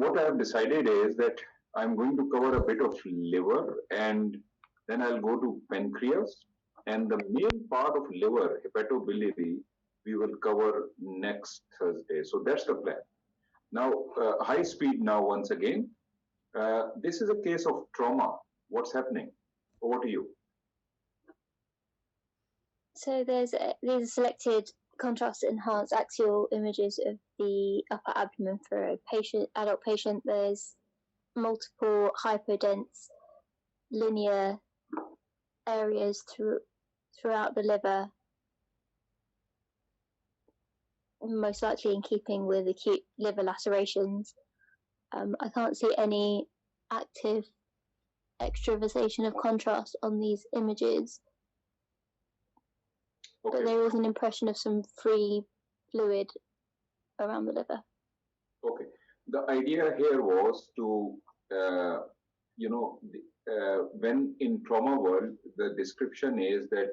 what I have decided is that I'm going to cover a bit of liver, and then I'll go to pancreas, and the main part of liver, hepatobiliary, we will cover next Thursday. So that's the plan. Now, high speed now once again. This is a case of trauma. What's happening? Over to you. So these are selected contrast-enhanced axial images of the upper abdomen for a adult patient. There's multiple hypodense linear areas throughout the liver, most likely in keeping with acute liver lacerations. I can't see any active extravasation of contrast on these images. Okay. But there is an impression of some free fluid around the liver. Okay. The idea here was to, when in trauma world, the description is that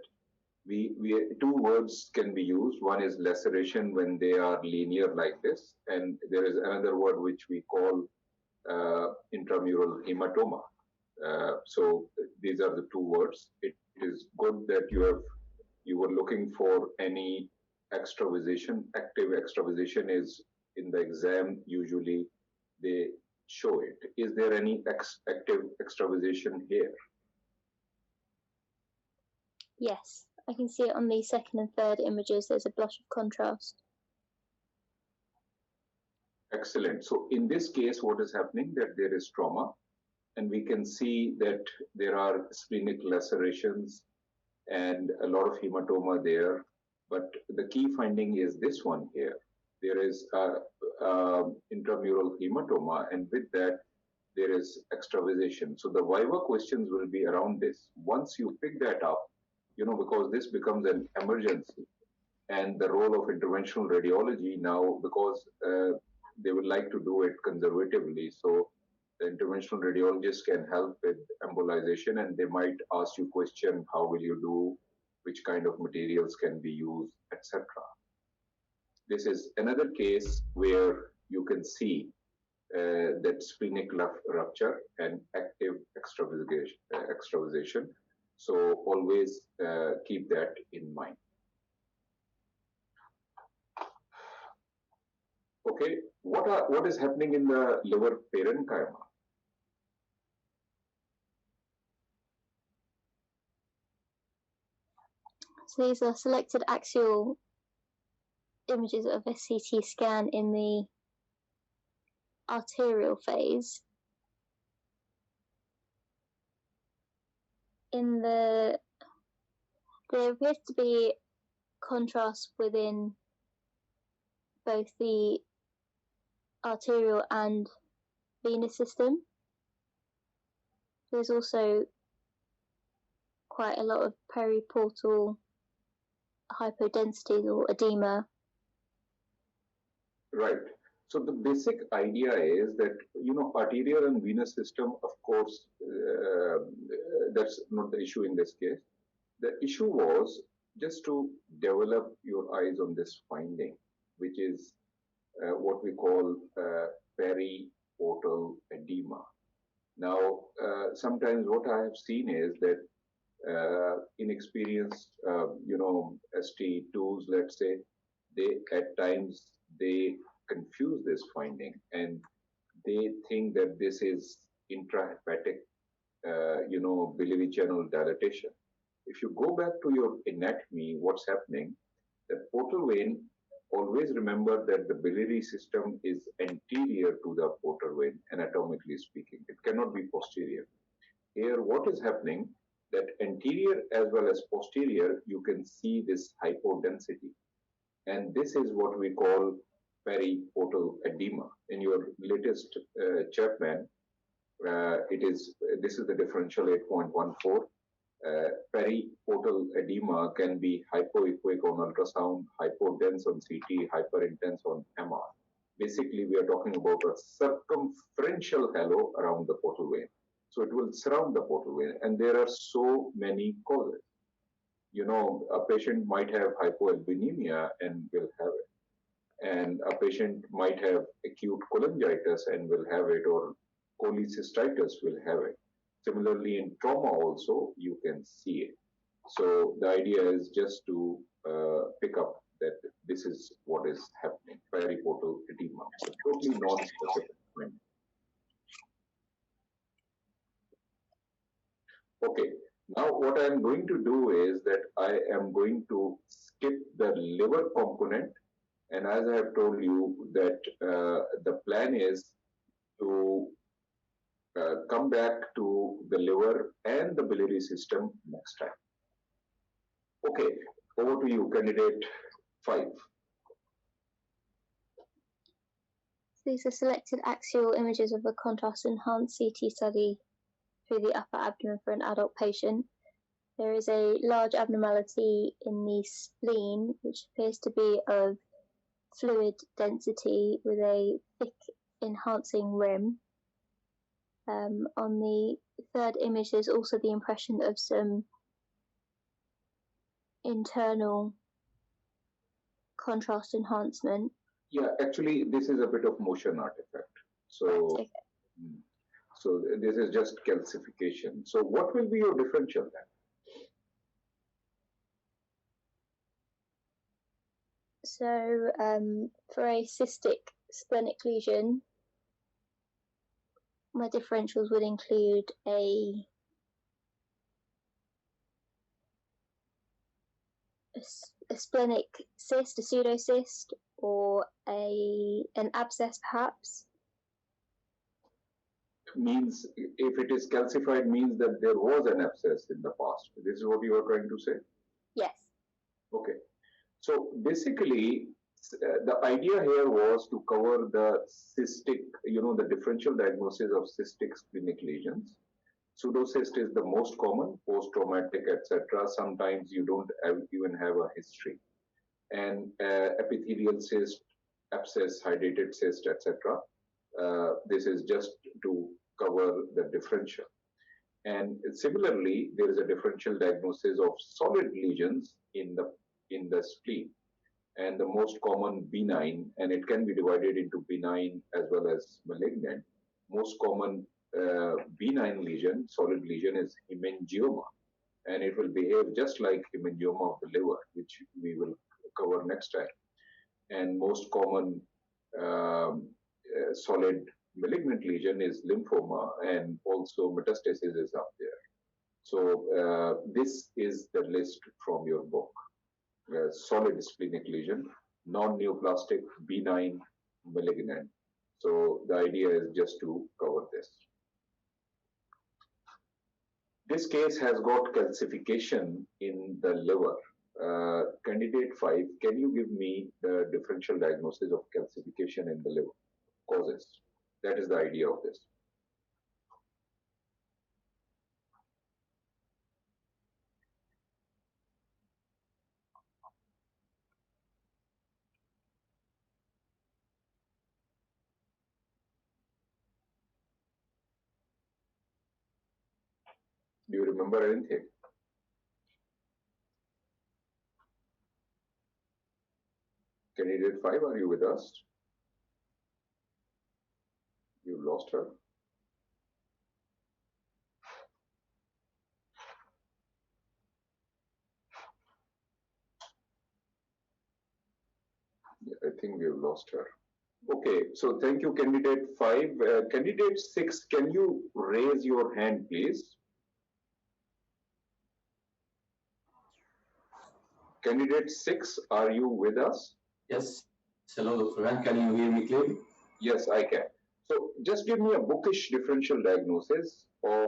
we two words can be used. One is laceration when they are linear like this, and there is another word which we call intramural hematoma. So these are the two words. It is good that you were looking for any extravasation. Active extravasation is in the exam, usually they show it. Is there any active extravasation here? Yes, I can see it on the second and third images. There's a blush of contrast. Excellent. So in this case, what is happening that there is trauma, and we can see that there are splenic lacerations and a lot of hematoma there. But the key finding is this one here. There is intramural hematoma, and with that, there is extravasation. So the viva questions will be around this. Once you pick that up, because this becomes an emergency, and the role of interventional radiology now, because they would like to do it conservatively, so the interventional radiologist can help with embolization, and they might ask you question, how will you do, which kind of materials can be used, etc. This is another case where you can see that splenic rupture and active extravasation. So always keep that in mind. Okay, what is happening in the liver parenchyma? So these are selected axial images of a CT scan in the arterial phase. There appears to be contrast within both the arterial and venous system. There's also quite a lot of periportal hypodensity or edema. Right. So the basic idea is that, arterial and venous system, of course, that's not the issue in this case. The issue was just to develop your eyes on this finding, which is what we call periportal edema. Now, sometimes what I have seen is that inexperienced, ST2s, let's say, at times they confuse this finding, and they think that this is intrahepatic, biliary channel dilatation. If you go back to your anatomy, what's happening, that portal vein, always remember that the biliary system is anterior to the portal vein, anatomically speaking. It cannot be posterior. Here, what is happening, that anterior as well as posterior, you can see this hypodensity. And this is what we call periportal edema. In your latest Chapman, this is the differential 8.14. Periportal edema can be hypoechoic on ultrasound, hypodense on CT, hyperintense on MR. Basically, we are talking about a circumferential halo around the portal vein. So it will surround the portal vein, and there are so many causes. A patient might have hypoalbuminemia and will have it. And a patient might have acute cholangitis and will have it, or cholecystitis will have it. Similarly, in trauma also, you can see it. So the idea is just to pick up that this is what is happening, periportal edema. So totally non-specific. Okay, now what I'm going to do is that I am going to skip the liver component. And as I have told you that the plan is to come back to the liver and the biliary system next time. Okay, over to you, candidate 5. These are selected axial images of a contrast-enhanced CT study through the upper abdomen for an adult patient. There is a large abnormality in the spleen, which appears to be of fluid density with a thick enhancing rim. On the third image, there's also the impression of some internal contrast enhancement. Yeah, actually, this is a bit of motion artifact. So, okay. So this is just calcification. So what will be your differential then? So for a cystic splenic lesion, my differentials would include a splenic cyst, a pseudocyst, or an abscess perhaps. Means if it is calcified means that there was an abscess in the past. This is what you are trying to say? Yes. Okay. So basically, the idea here was to cover the cystic, the differential diagnosis of cystic splenic lesions. Pseudocyst is the most common, post-traumatic, etc. Sometimes you don't even have a history. And epithelial cyst, abscess, hydrated cyst, etc. This is just to cover the differential. And similarly, there is a differential diagnosis of solid lesions in the spleen, and the most common benign, and it can be divided into benign as well as malignant. Most common benign lesion, solid lesion, is hemangioma, and it will behave just like hemangioma of the liver, which we will cover next time. And most common solid malignant lesion is lymphoma, and also metastasis is up there. So this is the list from your book. Solid splenic lesion, non-neoplastic, benign, malignant. So the idea is just to cover this. This case has got calcification in the liver. Candidate 5, can you give me the differential diagnosis of calcification in the liver? Causes. That is the idea of this. Do you remember anything? Candidate 5, are you with us? You lost her. Yeah, I think we have lost her. Okay, so thank you, candidate 5. Candidate 6, can you raise your hand, please? Candidate 6, are you with us? Yes. Hello, Dr. Han. Can you hear me clearly? Yes, I can. So just give me a bookish differential diagnosis of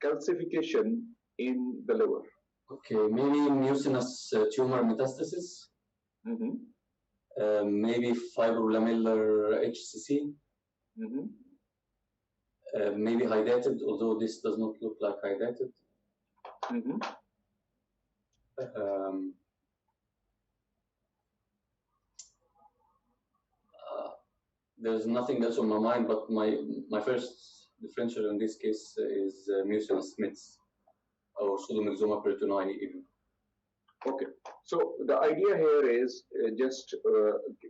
calcification in the liver. Okay, maybe mucinous tumor metastasis. Mm-hmm. Maybe fibrolamellar HCC. Mm-hmm. Maybe hydatid, although this does not look like hydatid. Mm-hmm. There's nothing else on my mind, but my first differential in this case is mucinous Smith's or pseudomyxoma peritonei even. Okay, so the idea here is just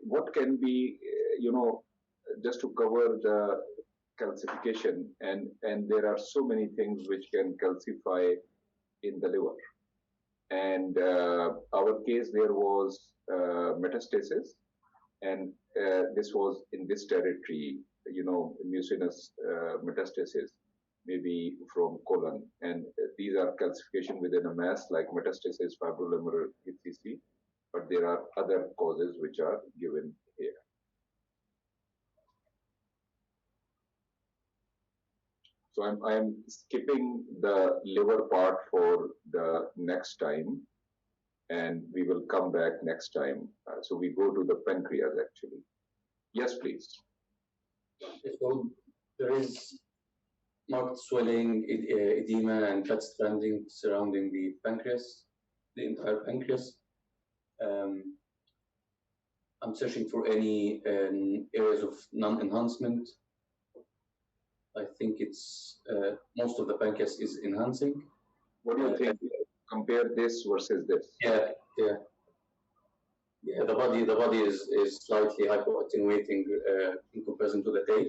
what can be, just to cover the calcification, and there are so many things which can calcify in the liver. And our case there was metastasis, and this was in this territory, mucinous metastasis, maybe from colon, and these are calcification within a mass like metastasis, fibrolamellar ECC, but there are other causes which are given here. So I'm skipping the liver part for the next time, and we will come back next time. So we go to the pancreas actually. Yes, please. So there is marked swelling, edema, and fat stranding surrounding the pancreas, the entire pancreas. I'm searching for any areas of non-enhancement. I think it's most of the pancreas is enhancing. What do you think? Compare this versus this. Yeah. The body is slightly hypoattenuating in comparison to the tail.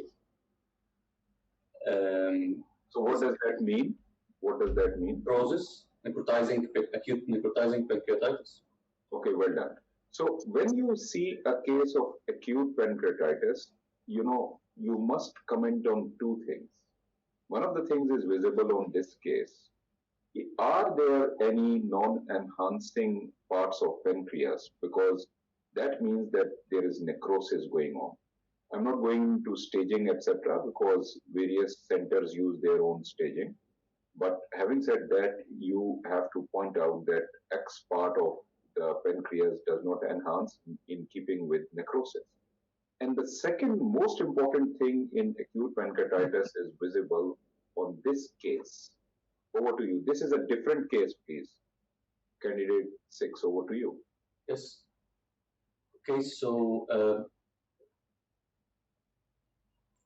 So what does that mean? What does that mean? Necrosis, acute necrotizing pancreatitis. Okay, well done. So when you see a case of acute pancreatitis, you must comment on two things. One of the things is visible on this case. Are there any non-enhancing parts of pancreas? Because that means that there is necrosis going on. I'm not going to staging, etc., because various centers use their own staging. But having said that, you have to point out that X part of the pancreas does not enhance in keeping with necrosis. And the second most important thing in acute pancreatitis is visible on this case. Over to you. This is a different case, please. Candidate 6, over to you. Yes. Okay, so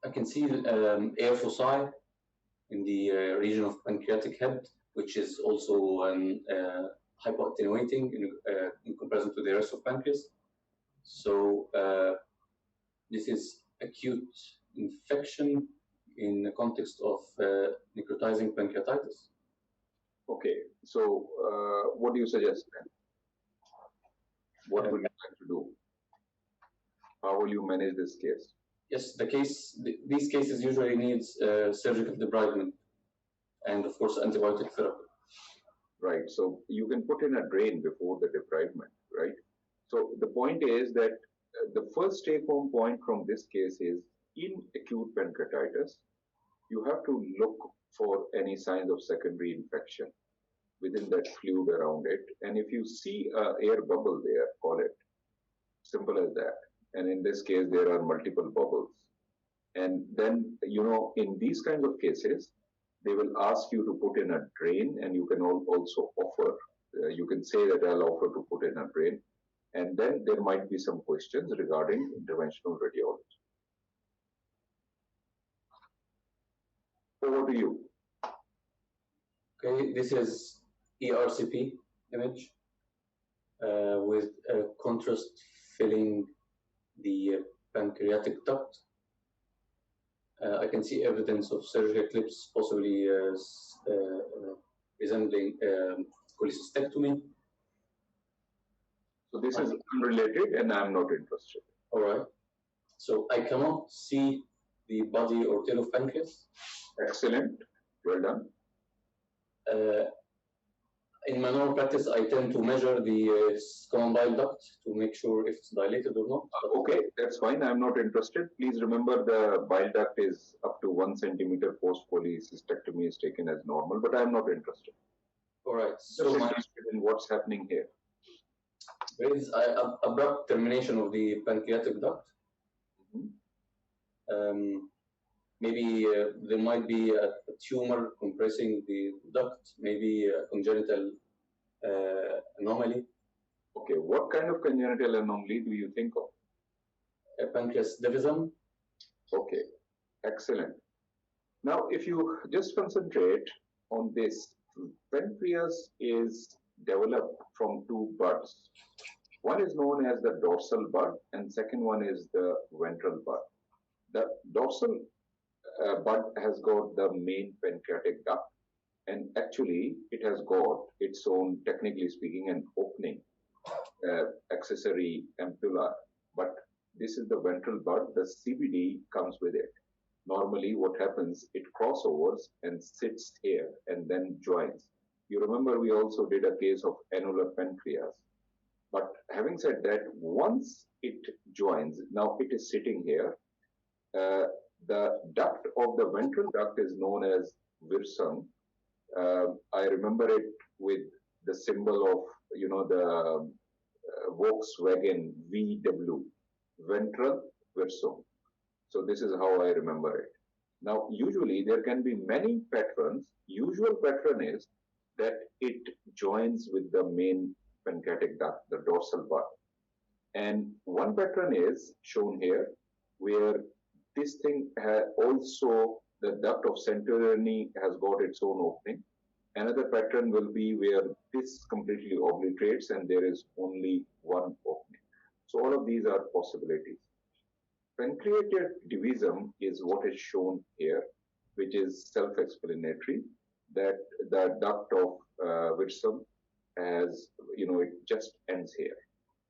I can see air foci in the region of pancreatic head, which is also hypoattenuating in comparison to the rest of pancreas. So this is acute infection in the context of necrotizing pancreatitis. Okay, so what do you suggest then? What would you like to do? How will you manage this case? Yes, these cases usually needs surgical debridement and of course antibiotic therapy. Right, so you can put in a drain before the debridement, right? So the point is that the first take-home point from this case is in acute pancreatitis, you have to look for any signs of secondary infection within that fluid around it. And if you see an air bubble there, call it. Simple as that. And in this case, there are multiple bubbles. And then, in these kinds of cases, they will ask you to put in a drain, and you can also offer, you can say that I'll offer to put in a drain. And then there might be some questions regarding interventional radiology. Over to you. Okay, this is ERCP image with contrast filling the pancreatic duct. I can see evidence of surgical eclipse, possibly resembling cholecystectomy. So this is unrelated, and I'm not interested. All right. So I cannot see the body or tail of pancreas. Excellent. Well done. In my normal practice, I tend to measure the common bile duct to make sure if it's dilated or not. Okay, that's fine. I'm not interested. Please remember the bile duct is up to 1 centimeter post cholecystectomy is taken as normal, but I'm not interested. All right. So I'm interested in what's happening here. There is abrupt termination of the pancreatic duct. Mm-hmm. Maybe there might be a tumor compressing the duct, maybe a congenital anomaly. Okay, what kind of congenital anomaly do you think of? A pancreas divisum. Okay, excellent. Now, if you just concentrate on this, pancreas is develop from two buds. One is known as the dorsal bud, and second one is the ventral bud. The dorsal bud has got the main pancreatic duct, and actually it has got its own, technically speaking, an opening, accessory ampulla. But this is the ventral bud. The CBD comes with it. Normally what happens, it crossovers and sits here and then joins. You remember we also did a case of annular pancreas. But having said that, once it joins, now it is sitting here. The duct of the ventral duct is known as virsum. I remember it with the symbol of, the Volkswagen VW, ventral virsum. So this is how I remember it. Now, usually there can be many patterns. Usual pattern is that it joins with the main pancreatic duct, the dorsal bud. And one pattern is shown here, where this thing also, the duct of Centurioni has got its own opening. Another pattern will be where this completely obliterates and there is only one opening. So all of these are possibilities. Pancreatic divisum is what is shown here, which is self-explanatory, that the duct of virsum has, it just ends here,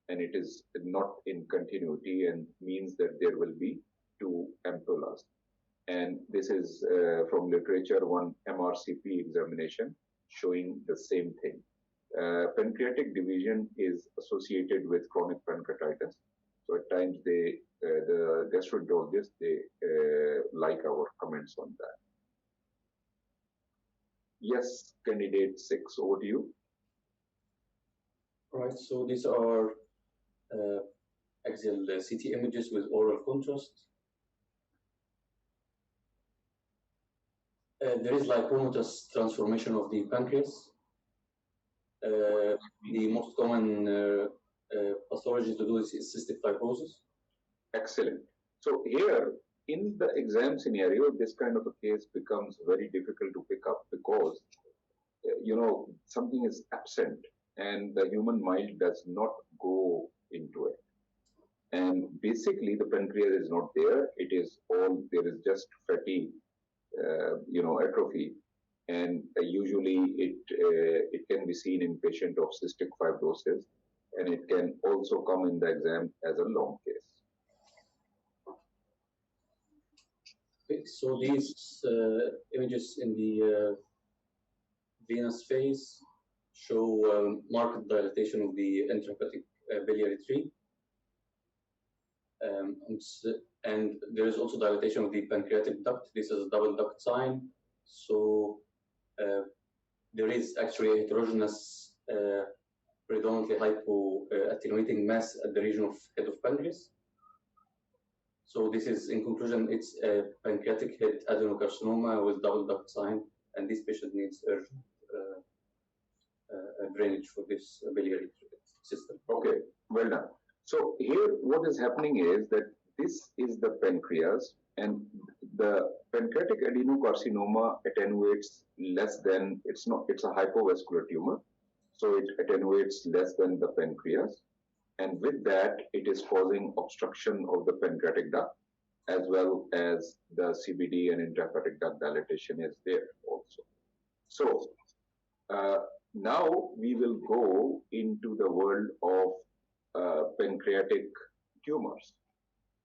and it is not in continuity, and means that there will be two ampullas. And this is from literature, one MRCP examination showing the same thing. Pancreatic division is associated with chronic pancreatitis. So at times the gastroenterologists, they like our comments on that. Yes, candidate 6, over to you. All right, so these are axial CT images with oral contrast. There is lipomatous transformation of the pancreas. The most common pathology to do is cystic fibrosis. Excellent. So here, in the exam scenario, this kind of a case becomes very difficult to pick up because, something is absent and the human mind does not go into it. And basically, the pancreas is not there. It is all, there is just fatty, atrophy. And usually it can be seen in patient of cystic fibrosis, and it can also come in the exam as a long case. Okay, so these images in the venous phase show marked dilatation of the intrahepatic biliary tree. And there is also dilatation of the pancreatic duct. This is a double duct sign. So there is actually a heterogeneous, predominantly hypo-attenuating mass at the region of head of pancreas. So this is, in conclusion, it's a pancreatic head adenocarcinoma with double duct sign, and this patient needs urgent drainage for this biliary system. Okay, well done. So here what is happening is that this is the pancreas, and the pancreatic adenocarcinoma attenuates less than, it's a hypovascular tumor, so it attenuates less than the pancreas, and with that it is causing obstruction of the pancreatic duct, as well as the CBD and intrahepatic duct dilatation is there also. So now we will go into the world of pancreatic tumors,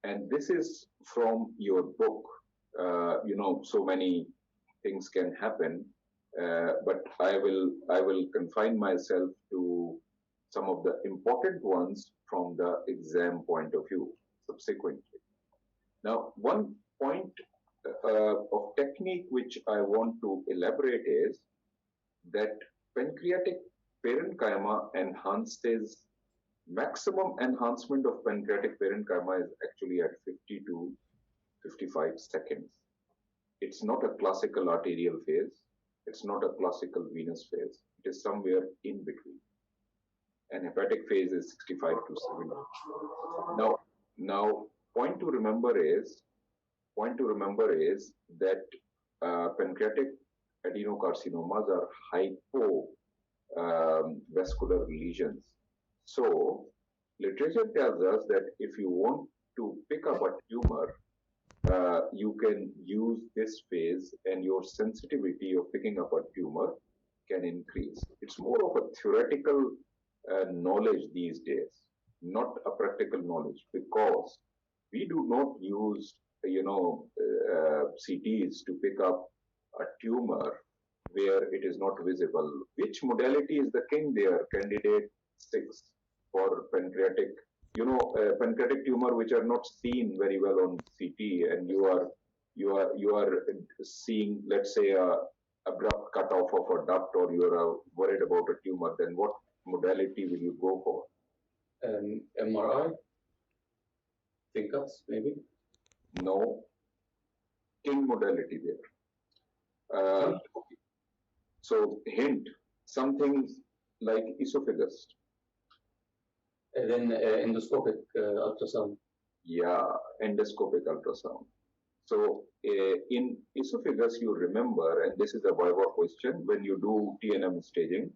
and this is from your book. So many things can happen, but I will confine myself to some of the important ones from the exam point of view subsequently. Now, one point of technique which I want to elaborate is that pancreatic parenchyma enhances, maximum enhancement of pancreatic parenchyma is actually at 50 to 55 seconds. It's not a classical arterial phase. It's not a classical venous phase. It is somewhere in between. And hepatic phase is 65 to 70. Now, point to remember is that pancreatic adenocarcinomas are vascular lesions. So, literature tells us that if you want to pick up a tumor, you can use this phase and your sensitivity of picking up a tumor can increase. It's more of a theoretical knowledge these days, not a practical knowledge, because we do not use, CTs to pick up a tumor where it is not visible. Which modality is the king there? Candidate 6 for pancreatic, pancreatic tumor which are not seen very well on CT, and you are seeing, let's say, a abrupt cutoff of a duct, or you are worried about a tumor. Then what modality will you go for? MRI, thin cuts, maybe. No, king modality there. So hint, something like esophagus. And then endoscopic ultrasound. Yeah, endoscopic ultrasound. So in esophagus, you remember, and this is a Viva question, when you do TNM staging,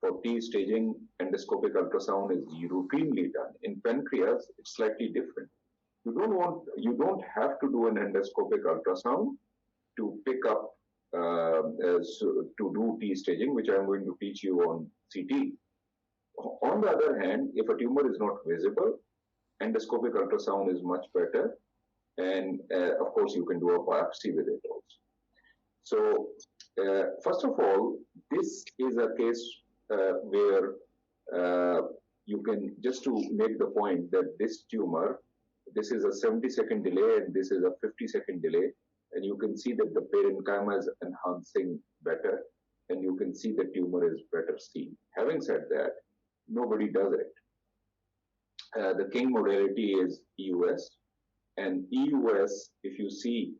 for T staging, endoscopic ultrasound is routinely done. In pancreas, it's slightly different. You don't have to do an endoscopic ultrasound to pick up, to do T staging, which I'm going to teach you on CT. On the other hand, if a tumor is not visible, endoscopic ultrasound is much better. And of course, you can do a biopsy with it also. So, first of all, this is a case where you can, just to make the point that this tumor, this is a 70-second delay and this is a 50-second delay. And you can see that the parenchyma is enhancing better, and you can see the tumor is better seen. Having said that, nobody does it. The king modality is EUS. And EUS, if you see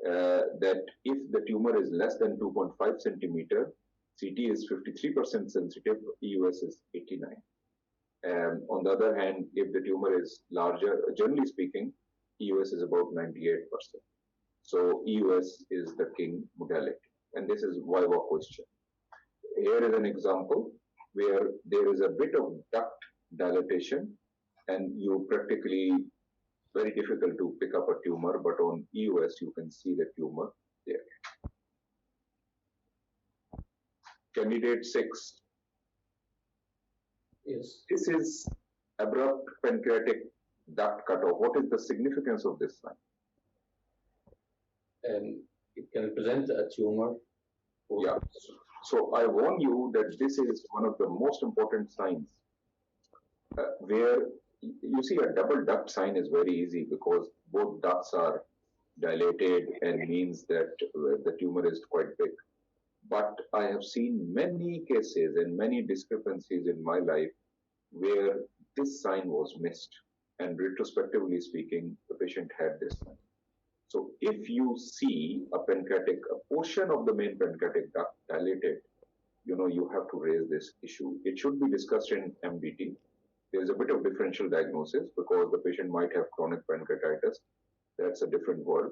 that if the tumor is less than 2.5 centimeter, CT is 53% sensitive, EUS is 89. And on the other hand, if the tumor is larger, generally speaking, EUS is about 98%. So EUS is the king modality. And this is Viva question. Here is an example where there is a bit of duct dilatation, and you practically, very difficult to pick up a tumor, but on EUS, you can see the tumor there. Candidate 6. Yes. This is abrupt pancreatic duct cutoff. What is the significance of this sign? It can represent a tumor. Yeah. So I warn you that this is one of the most important signs where you see a double duct sign is very easy because both ducts are dilated and means that the tumor is quite big. But I have seen many cases and many discrepancies in my life where this sign was missed, and retrospectively speaking, the patient had this sign. So if you see a portion of the main pancreatic duct dilated, you have to raise this issue. It should be discussed in MDT. There's a bit of differential diagnosis because the patient might have chronic pancreatitis. That's a different word.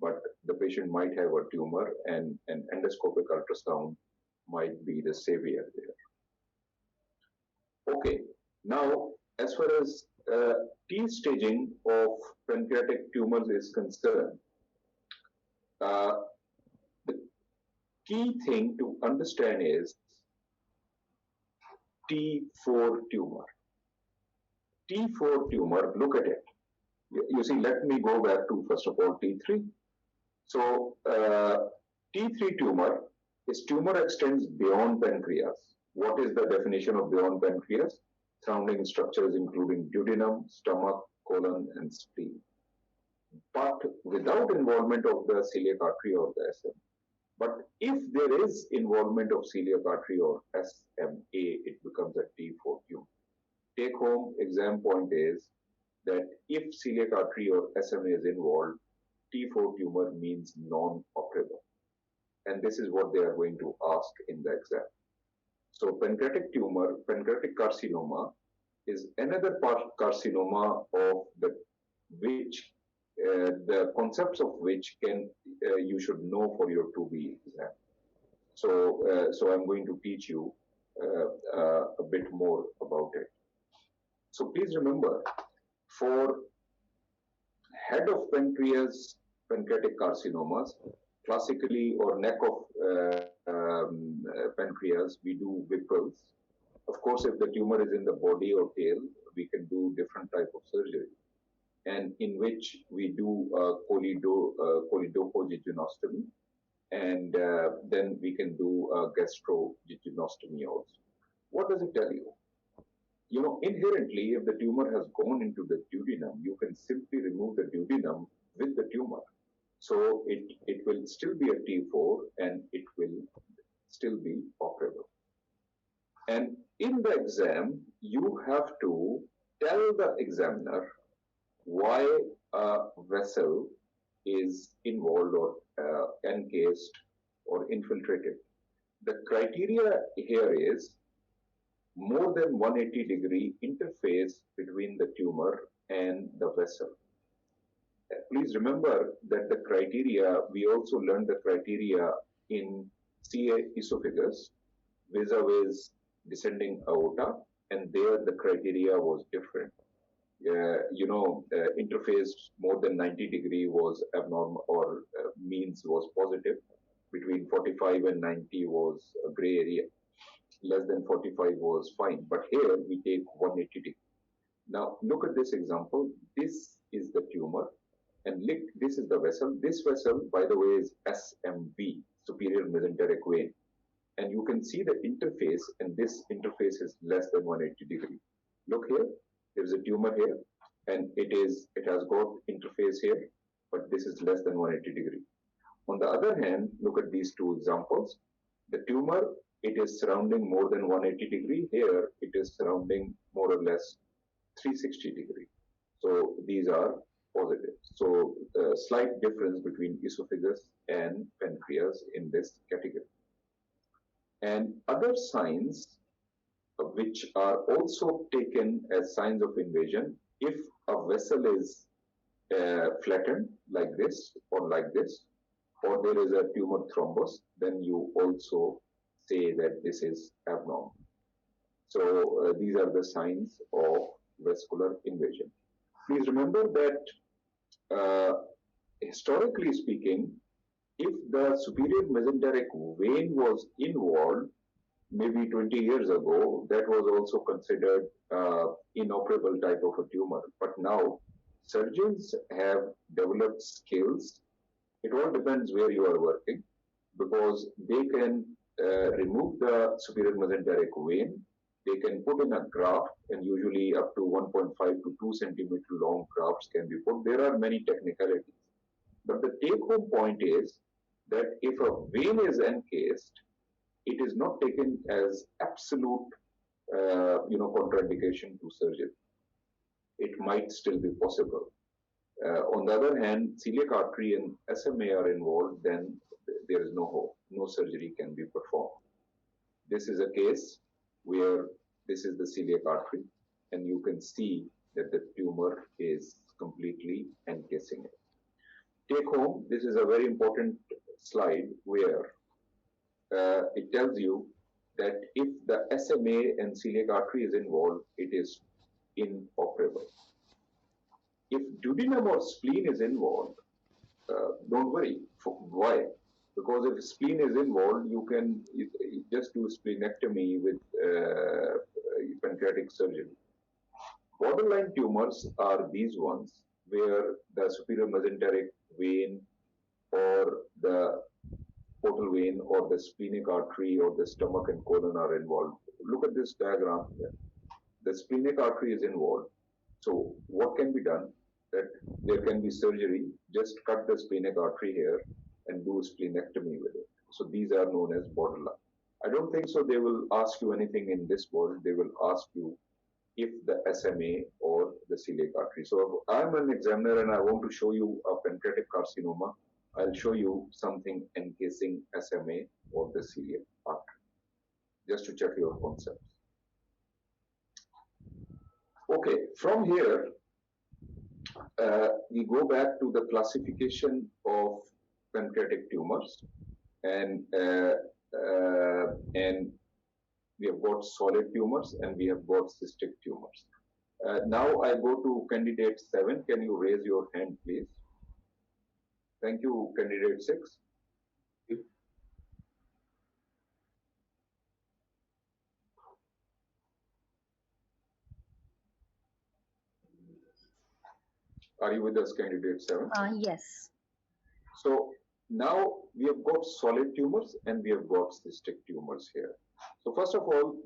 But the patient might have a tumor, and an endoscopic ultrasound might be the savior there. Okay, now as far as T staging of pancreatic tumors is concerned, the key thing to understand is T4 tumor. T4 tumor, look at it. You see, let me go back to, first of all, T3. So, T3 tumor is tumor extends beyond pancreas. What is the definition of beyond pancreas? Surrounding structures including duodenum, stomach, colon, and spleen. But without involvement of the celiac artery or the SM. But if there is involvement of celiac artery or SMA, it becomes a T4 tumor. Take home exam point is that if celiac artery or SMA is involved, T4 tumor means non-operable. And this is what they are going to ask in the exam. So pancreatic tumor, pancreatic carcinoma is another carcinoma of the concepts of which you should know for your 2B exam. So I'm going to teach you a bit more about it. So please remember, for head of pancreas pancreatic carcinomas, classically, or neck of pancreas, we do Whipple's. Of course, if the tumor is in the body or tail, we can do different type of surgery, and in which we do choledochojejunectomy, and then we can do gastrojejunectomy also. What does it tell you? You know, inherently, if the tumor has gone into the duodenum, you can simply remove the duodenum with the tumor. So it will still be a T4 and it will still be operable. And in the exam, you have to tell the examiner why a vessel is involved or encased or infiltrated. The criteria here is more than 180-degree interface between the tumor and the vessel. Please remember that the criteria, we also learned the criteria in CA esophagus vis-a-vis descending aorta, and there the criteria was different. Interface more than 90-degree was abnormal, or means was positive. Between 45 and 90 was a gray area. Less than 45 was fine. But here we take 180 degree. Now look at this example. This is the tumor, and look, this is the vessel. This vessel, by the way, is SMV, superior mesenteric vein. And you can see the interface, and this interface is less than 180 degree. Look here, there is a tumor here, and it has got interface here, but this is less than 180 degree. On the other hand, look at these two examples. The tumor, it is surrounding more than 180 degree. Here, it is surrounding more or less 360 degree. So these are positive. So slight difference between esophagus and pancreas in this category. And other signs which are also taken as signs of invasion, if a vessel is flattened like this, or there is a tumor thrombus, then you also say that this is abnormal. So these are the signs of vascular invasion. Please remember that historically speaking, if the superior mesenteric vein was involved, maybe 20 years ago, that was also considered inoperable type of a tumor. But now, surgeons have developed skills. It all depends where you are working, because they can remove the superior mesenteric vein. They can put in a graft, and usually up to 1.5 to 2 centimeter long grafts can be put. There are many technicalities. But the take-home point is that if a vein is encased, it is not taken as absolute, contraindication to surgery. It might still be possible. On the other hand, celiac artery and SMA are involved, then there is no hope. No surgery can be performed. This is a case where this is the celiac artery, and you can see that the tumor is completely encasing it. Take home, this is a very important slide where it tells you that if the SMA and celiac artery is involved, it is inoperable. If duodenum or spleen is involved, don't worry. Why? Because if spleen is involved, you can just do splenectomy with pancreatic surgery. Borderline tumors are these ones where the superior mesenteric vein or the portal vein or the splenic artery or the stomach and colon are involved. Look at this diagram here. The splenic artery is involved. So what can be done? That there can be surgery, just cut the splenic artery here and do splenectomy with it. So these are known as borderline. I don't think so they will ask you anything in this world. They will ask you if the SMA or the celiac artery. So if I'm an examiner and I want to show you a pancreatic carcinoma, I'll show you something encasing SMA or the celiac artery, just to check your concepts. Okay, from here, we go back to the classification of pancreatic tumors, and we have got solid tumors, and we have got cystic tumors. Now I go to candidate 7. Can you raise your hand, please? Thank you, candidate 6. Are you with us, candidate 7? Yes. So now we have got solid tumors and we have got cystic tumors here. So first of all,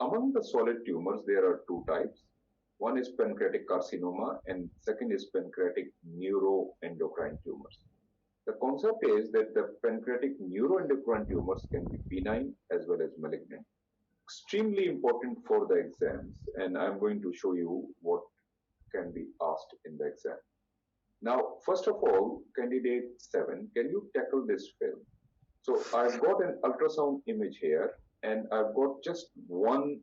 among the solid tumors, there are two types. One is pancreatic carcinoma and second is pancreatic neuroendocrine tumors. The concept is that the pancreatic neuroendocrine tumors can be benign as well as malignant. Extremely important for the exams, and I'm going to show you what can be asked in the exam. Now, first of all, candidate 7, can you tackle this film? So I've got an ultrasound image here, and I've got just one,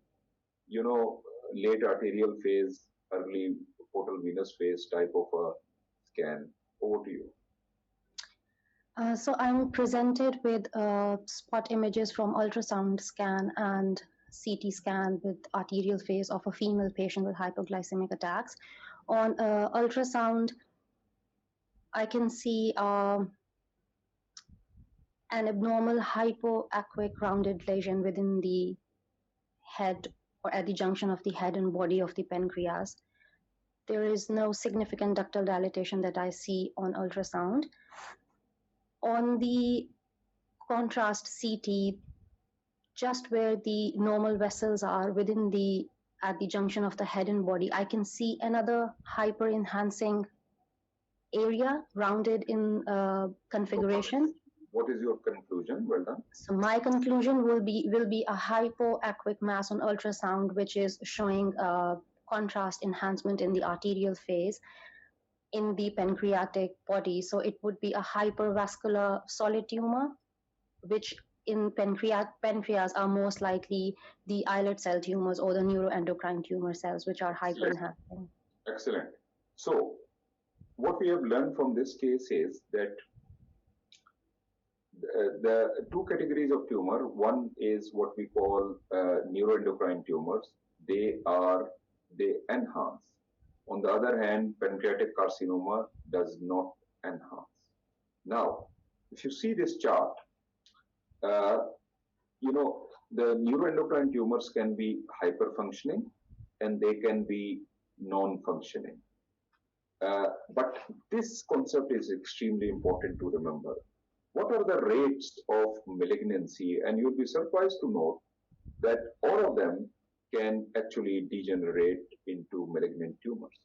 late arterial phase, early portal venous phase type of a scan. Over to you. So I'm presented with spot images from ultrasound scan and CT scan with arterial phase of a female patient with hypoglycemic attacks. On ultrasound, I can see an abnormal hypoaquic rounded lesion within the head or at the junction of the head and body of the pancreas. There is no significant ductal dilatation that I see on ultrasound. On the contrast CT, just where the normal vessels are at the junction of the head and body, I can see another hyper enhancing area rounded in configuration. What is your conclusion? Well done. So my conclusion will be a hypoaquic mass on ultrasound, which is showing contrast enhancement in the arterial phase in the pancreatic body. So it would be a hypervascular solid tumor, which in pancreas are most likely the islet cell tumors or the neuroendocrine tumor cells, which are hyper-enhancing. Excellent. So what we have learned from this case is that the two categories of tumor, one is what we call neuroendocrine tumors. They enhance. On the other hand, pancreatic carcinoma does not enhance. Now, if you see this chart, the neuroendocrine tumors can be hyperfunctioning and they can be non-functioning. But this concept is extremely important to remember. What are the rates of malignancy? And you'll be surprised to note that all of them can actually degenerate into malignant tumors.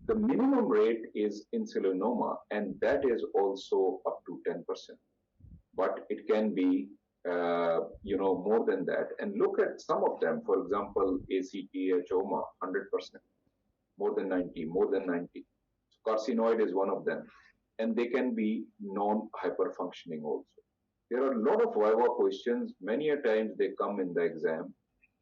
The minimum rate is insulinoma, and that is also up to 10%. But it can be, more than that. And look at some of them. For example, ACTH-OMA, 100%, more than 90. So carcinoid is one of them. And they can be non-hyperfunctioning also. There are a lot of viva questions. Many a times they come in the exam.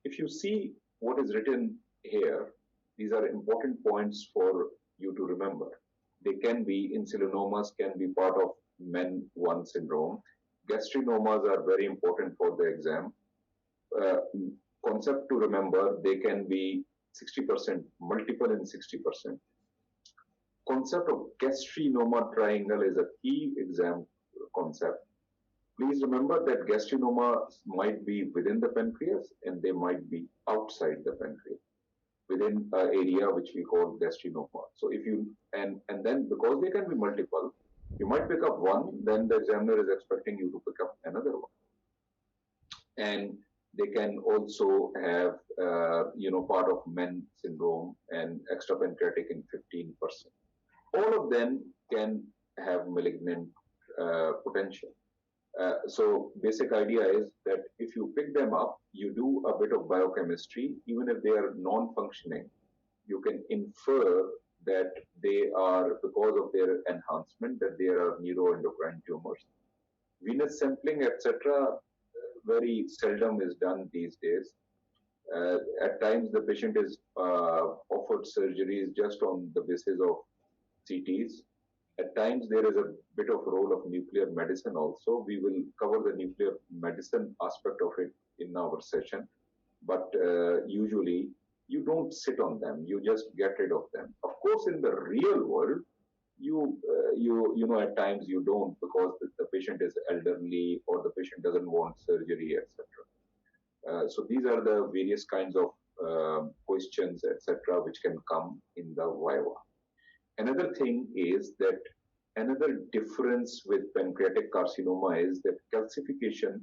If you see what is written here, these are important points for you to remember. They can be, insulinomas can be part of MEN1 syndrome. Gastrinomas are very important for the exam. Concept to remember, they can be 60%, multiple in 60%. Concept of gastrinoma triangle is a key exam concept. Please remember that gastrinomas might be within the pancreas and they might be outside the pancreas, within an area which we call gastrinoma. So if you, and then because they can be multiple, you might pick up one, then the examiner is expecting you to pick up another one. And they can also have, part of MEN syndrome and extrapancreatic in 15%. All of them can have malignant potential. So basic idea is that if you pick them up, you do a bit of biochemistry, even if they are non-functioning, you can infer that they are, because of their enhancement, that they are neuroendocrine tumors. Venous sampling, etc., very seldom is done these days. At times, the patient is offered surgeries just on the basis of CTs. At times, there is a bit of role of nuclear medicine also. We will cover the nuclear medicine aspect of it in our session, but usually you don't sit on them. You just get rid of them. Of course, in the real world, you know, at times you don't, because the patient is elderly or the patient doesn't want surgery, etc. So these are the various kinds of questions, etc., which can come in the viva. Another thing is that another difference with pancreatic carcinoma is that calcification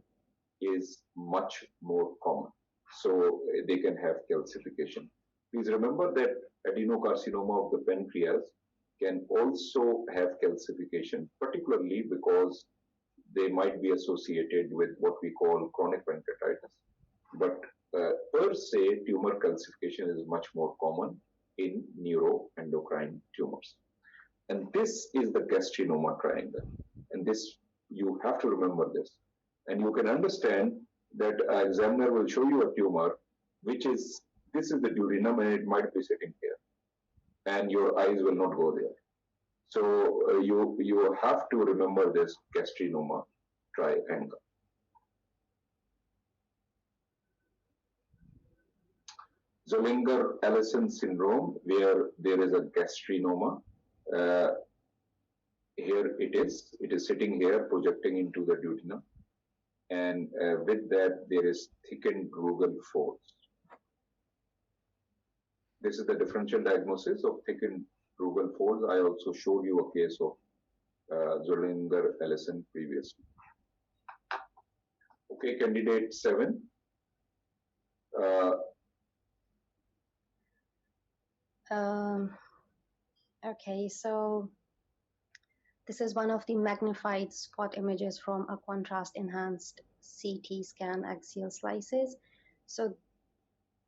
is much more common. So they can have calcification. Please remember that adenocarcinoma of the pancreas can also have calcification, particularly because they might be associated with what we call chronic pancreatitis. But per se, tumor calcification is much more common in neuroendocrine tumors. And this is the gastrinoma triangle. And this, you have to remember this. And you can understand that an examiner will show you a tumor, which is, this is the duodenum and it might be sitting here. And your eyes will not go there. So you have to remember this gastrinoma triangle. Zollinger-Ellison syndrome, where there is a gastrinoma. Here it is sitting here, projecting into the duodenum. And with that, there is thickened rugal folds. This is the differential diagnosis of thickened rugal folds. I also showed you a case of Zollinger-Ellison previously. Okay, candidate 7. Okay, so this is one of the magnified spot images from a contrast-enhanced CT scan axial slices. So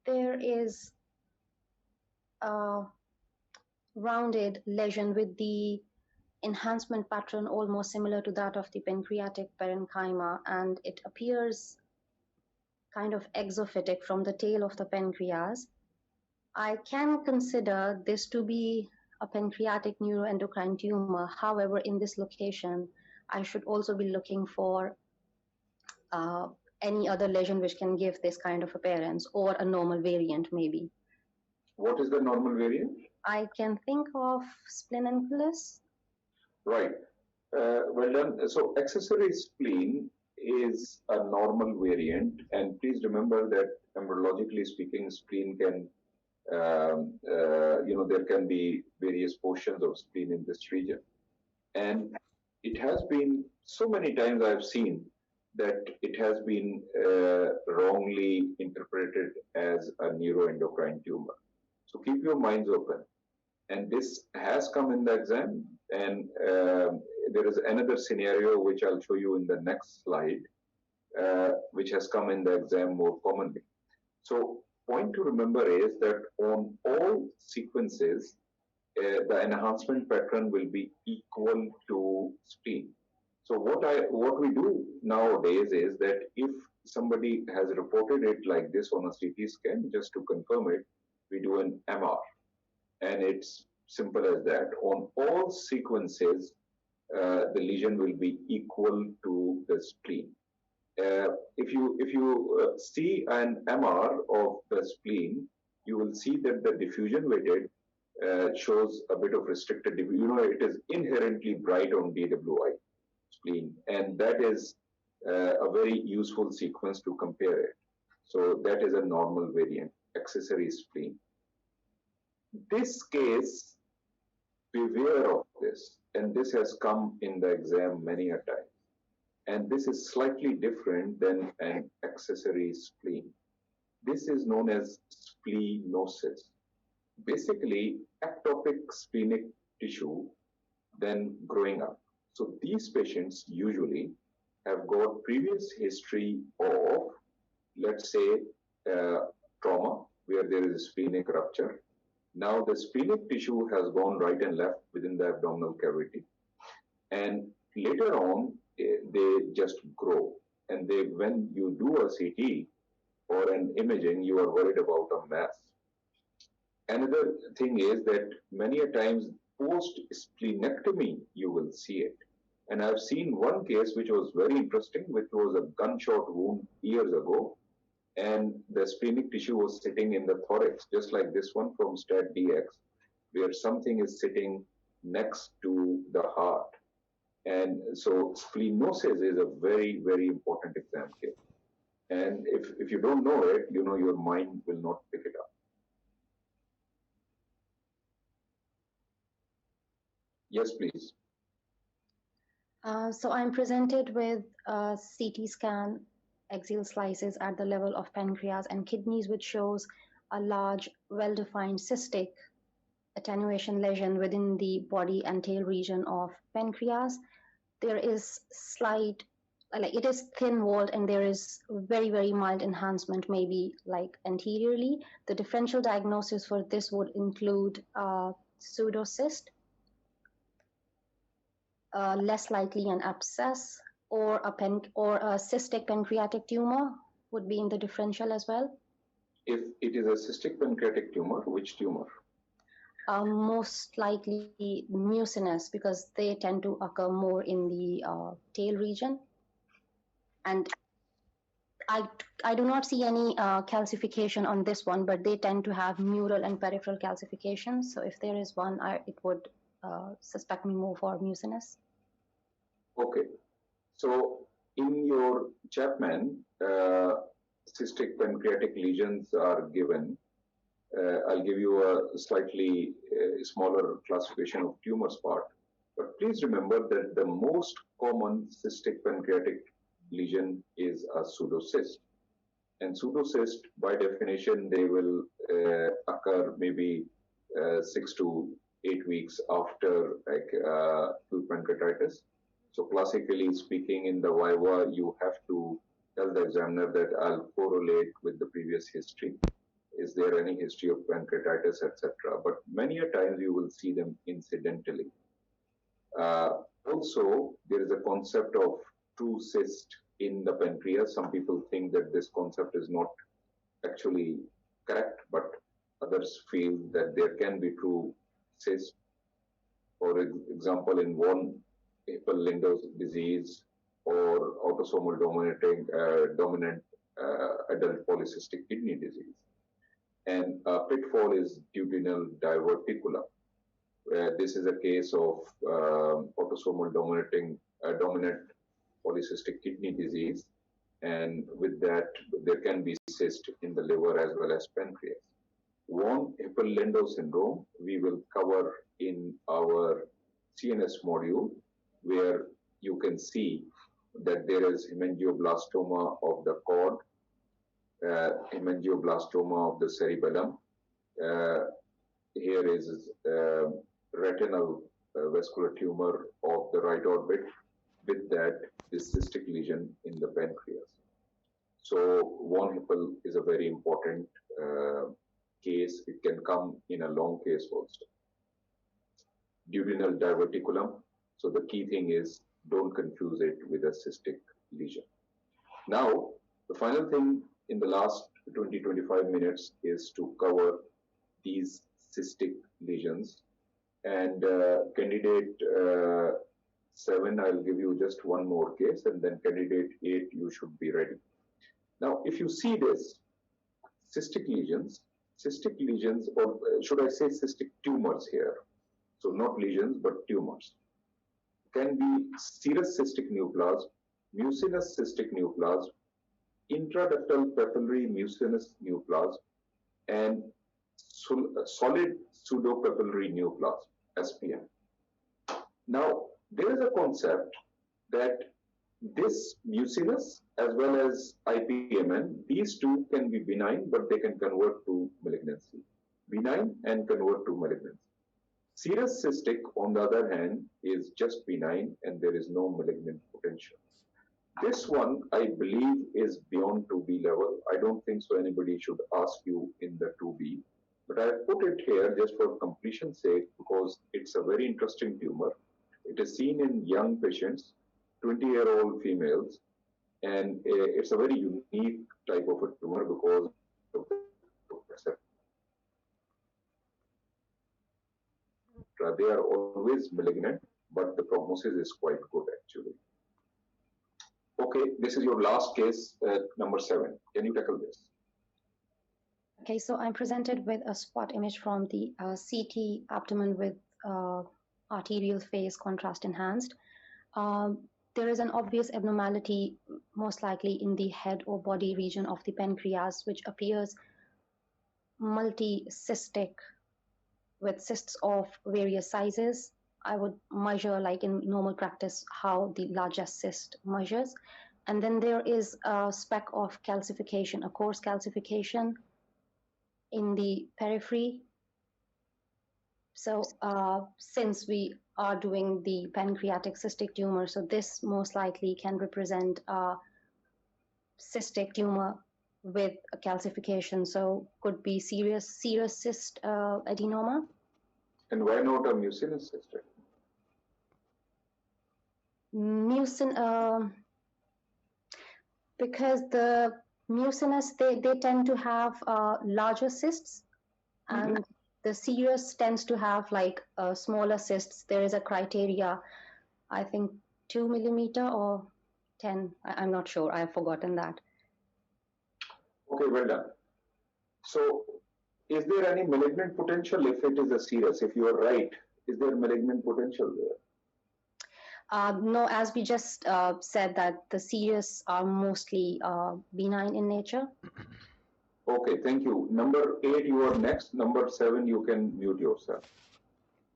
there is a rounded lesion with the enhancement pattern almost similar to that of the pancreatic parenchyma, and it appears kind of exophytic from the tail of the pancreas. I can consider this to be a pancreatic neuroendocrine tumor. However, in this location, I should also be looking for any other lesion which can give this kind of appearance, or a normal variant maybe. What is the normal variant? I can think of spleenenculus. Right. Well done. So accessory spleen is a normal variant, and please remember that embryologically speaking, spleen can, there can be various portions of spleen in this region. And it has been so many times I've seen that it has been wrongly interpreted as a neuroendocrine tumor. So keep your minds open. And this has come in the exam. And there is another scenario which I'll show you in the next slide, which has come in the exam more commonly. So point to remember is that on all sequences, the enhancement pattern will be equal to spleen. So what we do nowadays is that if somebody has reported it like this on a CT scan, just to confirm it, we do an MR. And it's simple as that. On all sequences, the lesion will be equal to the spleen. If you see an MR of the spleen, you will see that the diffusion weighted shows a bit of restricted diffusion. You know, it is inherently bright on DWI spleen, and that is a very useful sequence to compare it. So that is a normal variant, accessory spleen. This case, beware of this, and this has come in the exam many a time. And this is slightly different than an accessory spleen. This is known as splenosis. Basically, ectopic splenic tissue then growing up. So these patients usually have got previous history of, let's say, trauma, where there is a splenic rupture. Now the splenic tissue has gone right and left within the abdominal cavity. And later on, they just grow. And when you do a CT or an imaging, you are worried about a mass. Another thing is that many a times post splenectomy, you will see it. And I've seen one case which was very interesting, which was a gunshot wound years ago, and the splenic tissue was sitting in the thorax, just like this one from STAT DX, where something is sitting next to the heart. And so splenosis is a very, very important exam case. And if you don't know it, you know, your mind will not pick it up. Yes, please. So I'm presented with a CT scan axial slices at the level of pancreas and kidneys, which shows a large, well-defined cystic attenuation lesion within the body and tail region of pancreas. There is slight, like it is thin-walled, and there is very, very mild enhancement, maybe like anteriorly. The differential diagnosis for this would include pseudocyst, less likely an abscess, or a cystic pancreatic tumor would be in the differential as well. If it is a cystic pancreatic tumor, which tumor? Most likely mucinous, because they tend to occur more in the tail region. And I do not see any calcification on this one, but they tend to have mural and peripheral calcifications. So if there is one, it would suspect me more for mucinous. Okay. So in your Chapman, cystic pancreatic lesions are given. I'll give you a slightly smaller classification of tumors part. But please remember that the most common cystic pancreatic lesion is a pseudocyst. And pseudocyst, by definition, they will occur maybe 6 to 8 weeks after acute pancreatitis. So classically speaking, in the viva, you have to tell the examiner that I'll correlate with the previous history. Is there any history of pancreatitis, etc.? But many a times you will see them incidentally. Also, there is a concept of true cyst in the pancreas. Some people think that this concept is not actually correct, but others feel that there can be true cyst. For example, in von Hippel-Lindau's disease or autosomal dominant adult polycystic kidney disease. And pitfall is duodenal diverticulum. This is a case of autosomal dominant polycystic kidney disease, and with that, there can be cyst in the liver as well as pancreas. Von Hippel-Lindau syndrome, we will cover in our CNS module, where you can see that there is hemangioblastoma of the cord, hemangioblastoma of the cerebellum. Here is retinal vascular tumor of the right orbit, with that this cystic lesion in the pancreas. So von Hippel is a very important case. It can come in a long case also. Duodenal diverticulum. So the key thing is don't confuse it with a cystic lesion. Now, the final thing in the last 20-25 minutes is to cover these cystic lesions. And candidate 7, I'll give you just one more case, and then candidate 8, you should be ready. Now, if you see this, cystic lesions, or should I say cystic tumors here? So not lesions, but tumors. Can be serous cystic neoplasm, mucinous cystic neoplasm, intraductal papillary mucinous neoplasm, and solid pseudopapillary neoplasm, SPN. Now, there is a concept that this mucinous as well as IPMN, these two can be benign, but they can convert to malignancy. Benign and convert to malignancy. Serous cystic, on the other hand, is just benign and there is no malignant potential. This one, I believe, is beyond 2B level. I don't think so anybody should ask you in the 2B. But I put it here just for completion's sake because it's a very interesting tumor. It is seen in young patients, 20-year-old females, and it's a very unique type of a tumor because of the etc., they are always malignant, but the prognosis is quite good actually. Okay, this is your last case, number 7. Can you tackle this? Okay, so I'm presented with a spot image from the CT abdomen with arterial phase contrast enhanced. There is an obvious abnormality, most likely in the head or body region of the pancreas, which appears multi-cystic with cysts of various sizes. I would measure, like in normal practice, how the largest cyst measures. And then there is a speck of calcification, a coarse calcification in the periphery. So since we are doing the pancreatic cystic tumor, so this most likely can represent a cystic tumor with a calcification. So could be serous cyst adenoma. And why not a mucinous cyst? Because the mucinous, they tend to have larger cysts, and the serous tends to have like smaller cysts. There is a criteria, I think 2 millimeter or 10. I'm not sure. I've forgotten that. Okay, well done. So, is there any malignant potential if it is a serous? If you are right, is there malignant potential there? No, as we just said that the serous are mostly benign in nature. Okay, thank you. Number 8, you are next. Number 7, you can mute yourself.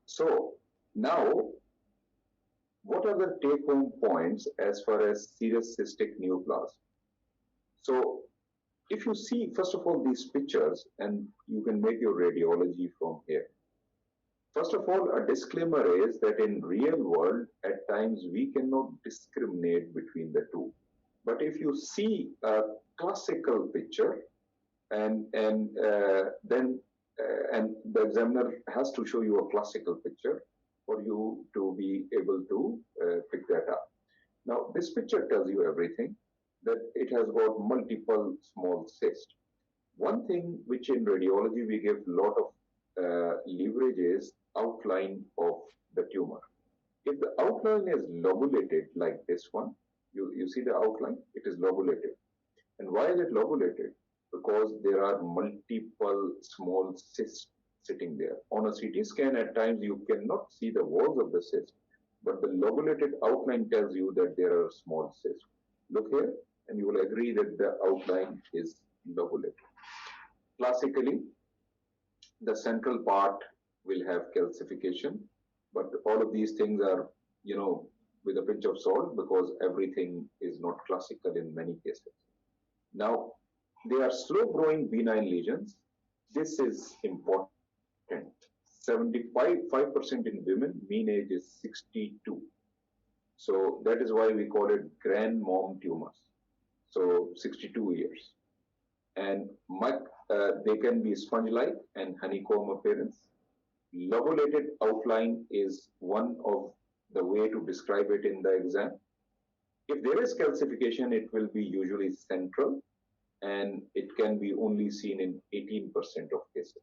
So, now, what are the take-home points as far as serous cystic neoplasm? So, if you see, first of all, these pictures, and you can make your radiology from here. First of all, a disclaimer is that in real world, at times we cannot discriminate between the two. But if you see a classical picture, and the examiner has to show you a classical picture for you to be able to pick that up. Now, this picture tells you everything, that it has got multiple small cysts. One thing which in radiology we give a lot of leverage is outline of the tumor. If the outline is lobulated like this one, you see the outline, it is lobulated. And why is it lobulated? Because there are multiple small cysts sitting there. On a CT scan, at times you cannot see the walls of the cyst, but the lobulated outline tells you that there are small cysts. Look here, and you will agree that the outline is lobulated. Classically, the central part will have calcification, but all of these things are, with a pinch of salt, because everything is not classical in many cases. Now, they are slow-growing benign lesions. This is important. 75% in women, mean age is 62. So that is why we call it grandmom tumors. So 62 years. And they can be sponge-like and honeycomb appearance. Lobulated outline is one of the way to describe it in the exam. If there is calcification, it will be usually central, and it can be only seen in 18% of cases,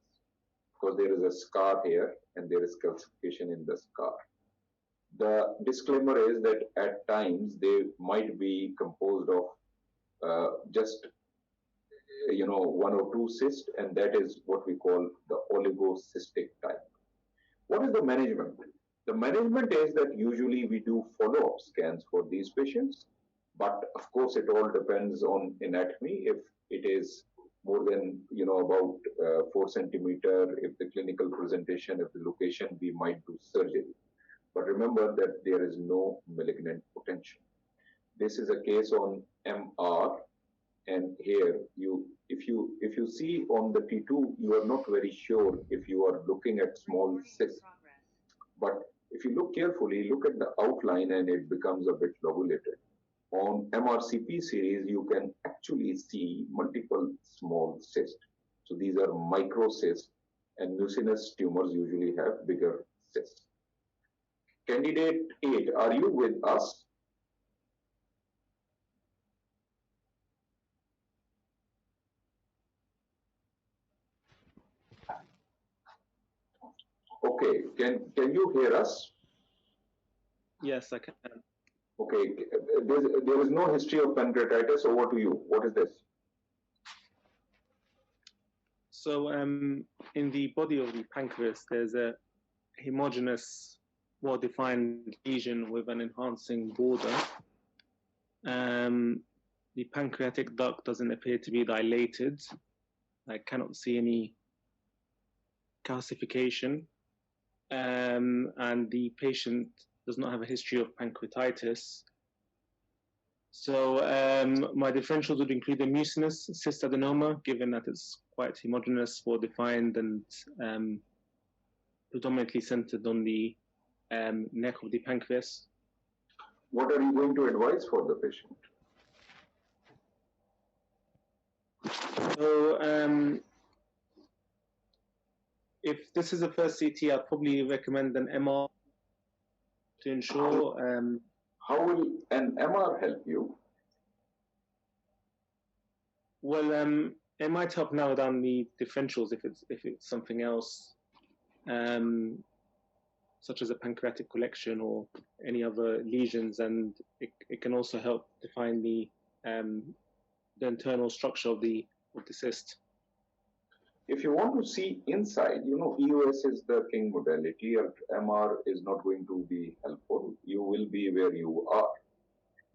because there is a scar here and there is calcification in the scar. The disclaimer is that at times they might be composed of just one or two cysts, and that is what we call the oligocystic type. What is the management? The management is that usually we do follow-up scans for these patients, but of course it all depends on anatomy. If it is more than about 4 centimeter, if the clinical presentation, if the location, we might do surgery. But remember that there is no malignant potential. This is a case on MR, and here if you see on the T2, you are not very sure if you are looking at small cysts. But if you look carefully, look at the outline, and it becomes a bit lobulated. On MRCP series, you can actually see multiple small cysts. So these are microcysts, and mucinous tumors usually have bigger cysts. Candidate 8, are you with us? Okay, can you hear us? Yes, I can. Okay, there is no history of pancreatitis. Over to you. What is this? So in the body of the pancreas, there's a homogeneous, well-defined lesion with an enhancing border. The pancreatic duct doesn't appear to be dilated. I cannot see any calcification. And the patient does not have a history of pancreatitis. So my differentials would include a mucinous cystadenoma, given that it's quite homogeneous, well-defined, and predominantly centered on the neck of the pancreas. What are you going to advise for the patient? So if this is a first CT, I'd probably recommend an MR to ensure. How will an MR help you? Well, it might help narrow down the differentials if it's something else, such as a pancreatic collection or any other lesions, and it can also help define the internal structure of the cyst. If you want to see inside, EOS is the king modality, and MR is not going to be helpful. You will be where you are.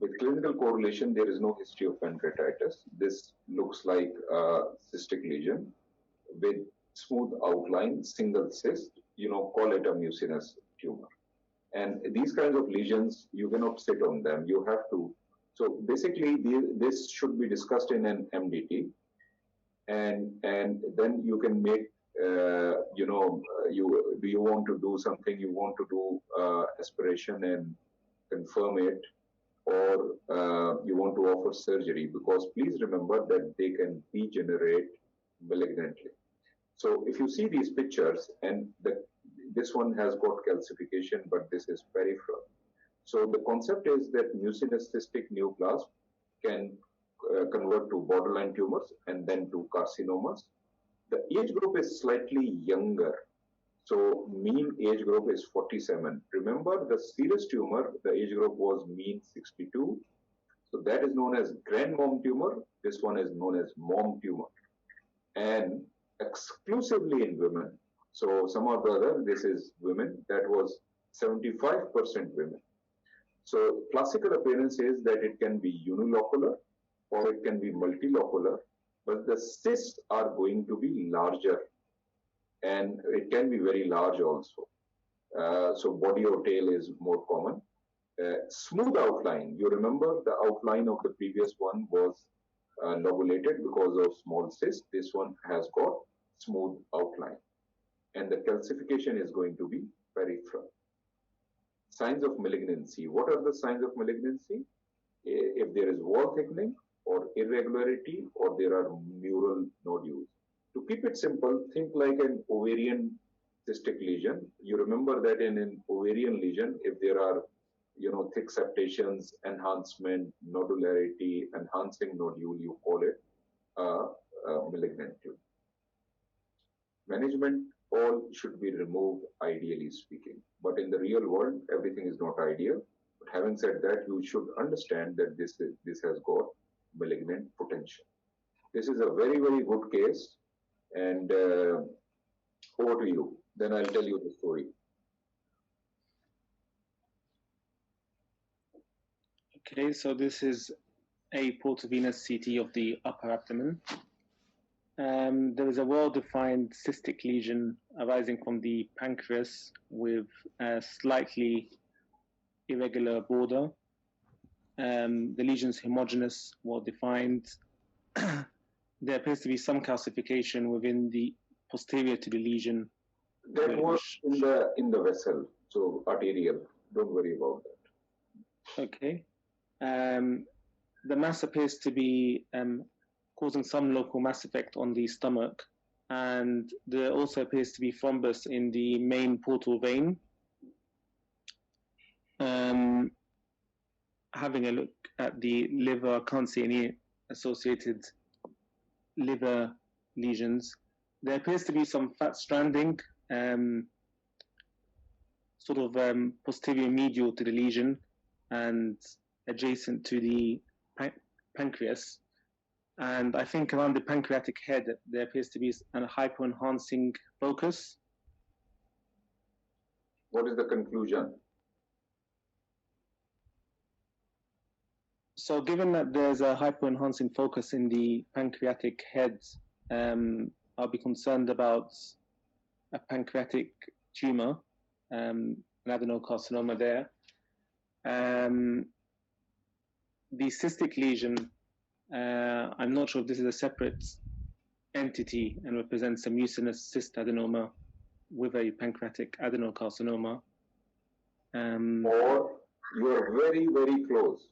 With clinical correlation, there is no history of pancreatitis. This looks like a cystic lesion with smooth outline, single cyst, call it a mucinous tumor. And these kinds of lesions, you cannot sit on them. You have to. So basically, this should be discussed in an MDT. And then you can make, do you want to do something, you want to do aspiration and confirm it, or you want to offer surgery, because please remember that they can degenerate malignantly. So if you see these pictures, and this one has got calcification, but this is peripheral. So the concept is that mucinous cystic neoplasm can convert to borderline tumors and then to carcinomas. The age group is slightly younger. So mean age group is 47. Remember, the serous tumor, the age group was mean 62. So that is known as grandmom tumor. This one is known as mom tumor. And exclusively in women. So some or the other, this is women. That was 75% women. So classical appearance is that it can be unilocular or it can be multilocular, but the cysts are going to be larger, and it can be very large also. So body or tail is more common. Smooth outline. You remember the outline of the previous one was lobulated because of small cyst. This one has got smooth outline, and the calcification is going to be peripheral. Signs of malignancy. What are the signs of malignancy? If there is wall thickening or irregularity, or there are mural nodules. To keep it simple, think like an ovarian cystic lesion. You remember that in an ovarian lesion, if there are thick septations, enhancement, nodularity, enhancing nodule, you call it a malignant tumor. Management, all should be removed, ideally speaking. But in the real world, everything is not ideal. But having said that, you should understand that this has got malignant potential. This is a very, very good case. And over to you. Then I'll tell you the story. Okay, so this is a portovenous CT of the upper abdomen. There is a well-defined cystic lesion arising from the pancreas with a slightly irregular border. The lesion is homogeneous, well-defined. There appears to be some calcification within the posterior to the lesion. That was in the vessel, so arterial. Don't worry about that. Okay. The mass appears to be causing some local mass effect on the stomach, and there also appears to be thrombus in the main portal vein. Having a look at the liver, I can't see any associated liver lesions. There appears to be some fat stranding sort of posterior medial to the lesion and adjacent to the pancreas. And I think around the pancreatic head, there appears to be a hypoenhancing focus. What is the conclusion? So given that there's a hypoenhancing focus in the pancreatic head, I'll be concerned about a pancreatic tumor, an adenocarcinoma there. The cystic lesion, I'm not sure if this is a separate entity and represents a mucinous cyst adenoma with a pancreatic adenocarcinoma. Or you're very, very close.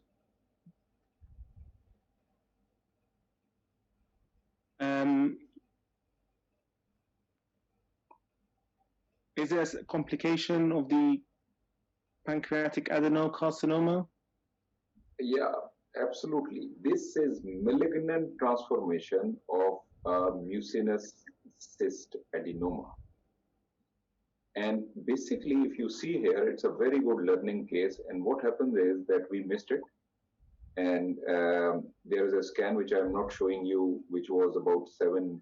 Is there a complication of the pancreatic adenocarcinoma? Yeah, absolutely. This is malignant transformation of mucinous cyst adenoma. And basically, if you see here, it's a very good learning case. And what happens is that we missed it. And there is a scan which I'm not showing you, which was about 7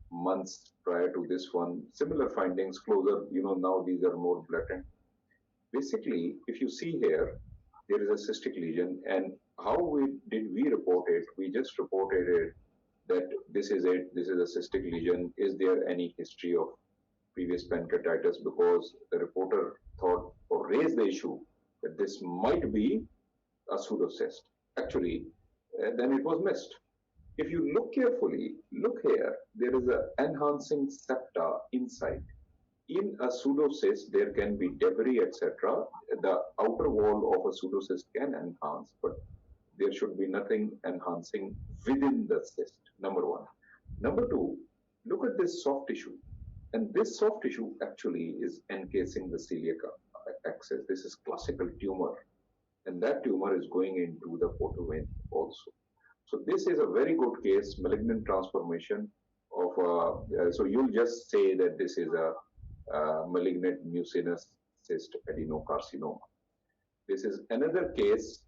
months prior to this one. Similar findings, closer, now these are more blatant. Basically, if you see here, there is a cystic lesion. And how did we report it? We just reported it that this is it, this is a cystic lesion. Is there any history of previous pancreatitis? Because the reporter thought or raised the issue that this might be a pseudocyst. Actually, then it was missed. If you look carefully, look here, there is an enhancing septa inside. In a pseudocyst, there can be debris, etc. The outer wall of a pseudocyst can enhance, but there should be nothing enhancing within the cyst, number one. Number two, look at this soft tissue. And this soft tissue actually is encasing the celiac axis. This is classical tumor. And that tumor is going into the portal vein also. So this is a very good case, malignant transformation of, so you'll just say that this is a malignant mucinous cyst adenocarcinoma. This is another case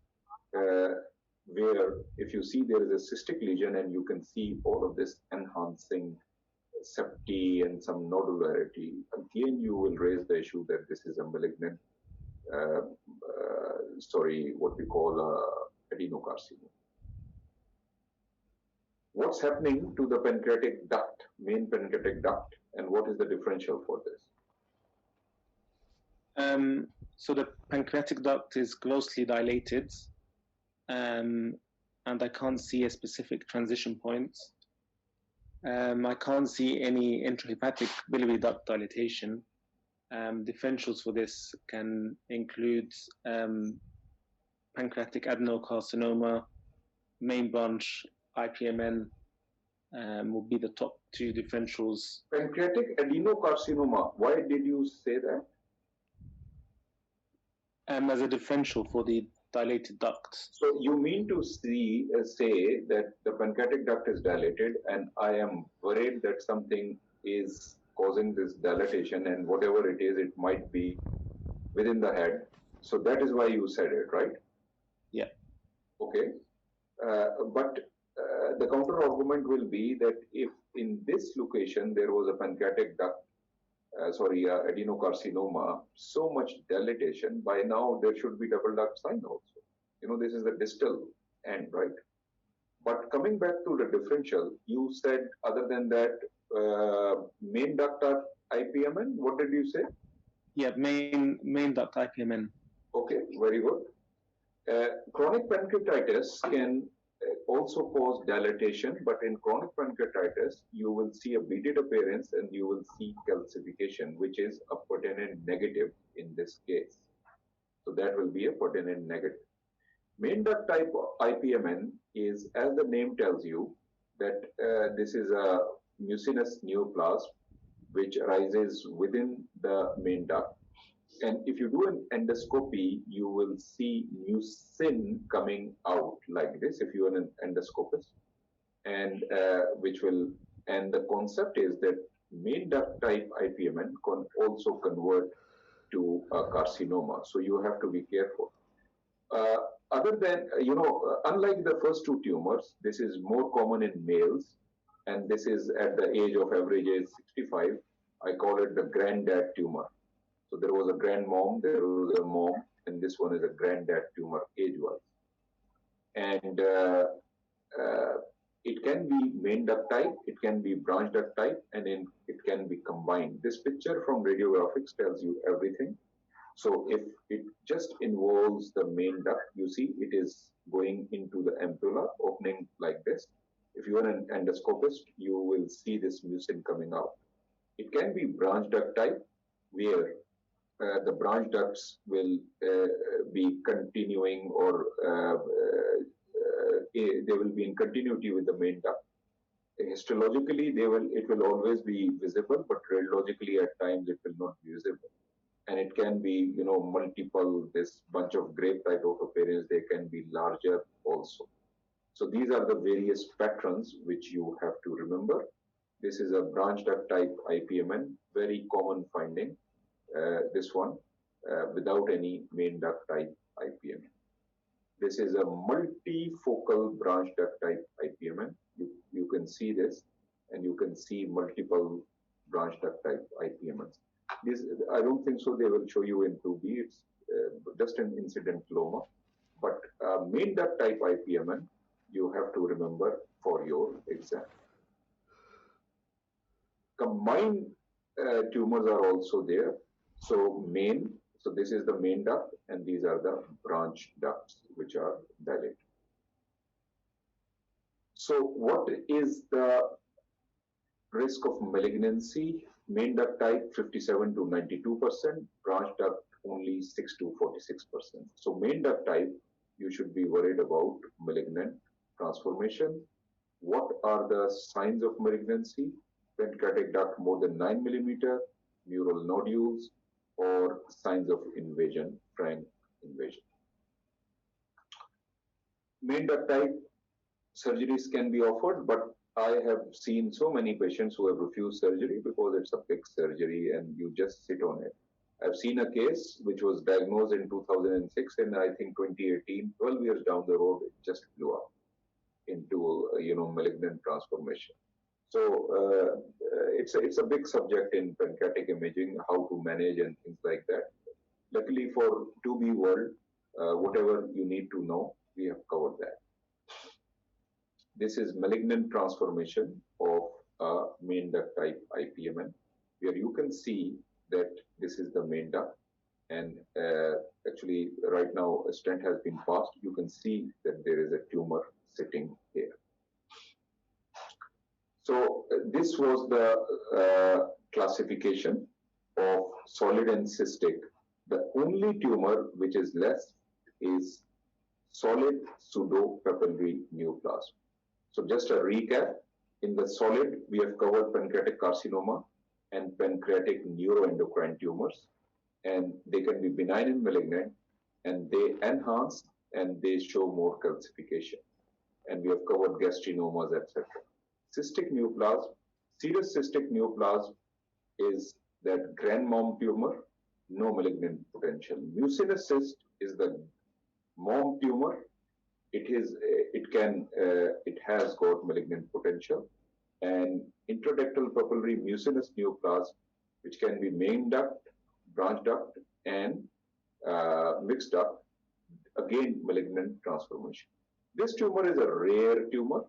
where if you see there is a cystic lesion and you can see all of this enhancing septi and some nodularity, again you will raise the issue that this is a malignant, what we call adenocarcinoma. What's happening to the pancreatic duct, main pancreatic duct, and what is the differential for this? So the pancreatic duct is grossly dilated, and I can't see a specific transition point. I can't see any intrahepatic biliary duct dilatation. Differentials for this can include pancreatic adenocarcinoma, main branch IPMN will be the top two differentials. Pancreatic adenocarcinoma, why did you say that? As a differential for the dilated duct. So you mean to say that the pancreatic duct is dilated and I am worried that something is causing this dilatation, and whatever it is, it might be within the head. So that is why you said it, right? Yeah. Okay. But the counter argument will be that if in this location there was a pancreatic duct, adenocarcinoma, so much dilatation, by now there should be double duct sign also. This is the distal end, right? But coming back to the differential, you said other than that, main duct are IPMN. What did you say? Yeah, main duct IPMN. Okay, very good. Chronic pancreatitis can also cause dilatation, but in chronic pancreatitis, you will see a beaded appearance and you will see calcification, which is a pertinent negative in this case. So that will be a pertinent negative. Main duct type IPMN is, as the name tells you, that this is a mucinous neoplasm which arises within the main duct. And if you do an endoscopy, you will see mucin coming out like this if you are an endoscopist, and and the concept is that main duct type IPMN can also convert to a carcinoma. So you have to be careful. Other than, unlike the first two tumors, this is more common in males, and this is at the age of average age 65. I call it the granddad tumor. So there was a grandmom, there was a mom, and this one is a granddad tumor age-wise. And it can be main duct type, it can be branch duct type, and then it can be combined. This picture from radiographics tells you everything. So if it just involves the main duct, you see it is going into the ampulla, opening like this. If you are an endoscopist, you will see this mucin coming out. It can be branch duct type, where the branch ducts will be continuing, or they will be in continuity with the main duct. Histologically, it will always be visible, but radiologically at times it will not be visible. And it can be, multiple, this bunch of grape type of appearance, they can be larger also. So these are the various patterns which you have to remember. This is a branch duct type IPMN, very common finding, this one, without any main duct type IPMN. This is a multifocal branch duct type IPMN. You can see this, and you can see multiple branch duct type IPMNs. This, I don't think so they will show you in 2B, it's just an incident loma. But main duct type IPMN, you have to remember for your exam. Combined tumors are also there. So this is the main duct, and these are the branch ducts which are dilated. So what is the risk of malignancy? Main duct type 57 to 92%, branch duct only 6 to 46%. So main duct type, you should be worried about malignant transformation. What are the signs of malignancy? Pancreatic duct more than 9 millimeter, neural nodules, or signs of invasion, frank invasion. Main duct type surgeries can be offered, but I have seen so many patients who have refused surgery because it's a big surgery and you just sit on it. I've seen a case which was diagnosed in 2006, and I think 2018, 12 years down the road, it just blew up into malignant transformation. So it's a big subject in pancreatic imaging, how to manage and things like that. Luckily for 2B world, whatever you need to know, we have covered that. This is malignant transformation of a main duct type IPMN, where you can see that this is the main duct, and actually right now a stent has been passed. You can see that there is a tumor sitting here. So this was the classification of solid and cystic. The only tumor which is less is solid pseudo-papillary neoplasm. So just a recap, in the solid, we have covered pancreatic carcinoma and pancreatic neuroendocrine tumors, and they can be benign and malignant, and they enhance and they show more calcification. And we have covered gastrinomas, etc. Cystic neoplasm, serous cystic neoplasm is that grandmom tumor, no malignant potential. Mucinous cyst is the mom tumor. It has got malignant potential, and intraductal papillary mucinous neoplasm, which can be main duct, branch duct, and mixed duct, again malignant transformation. This tumor is a rare tumor.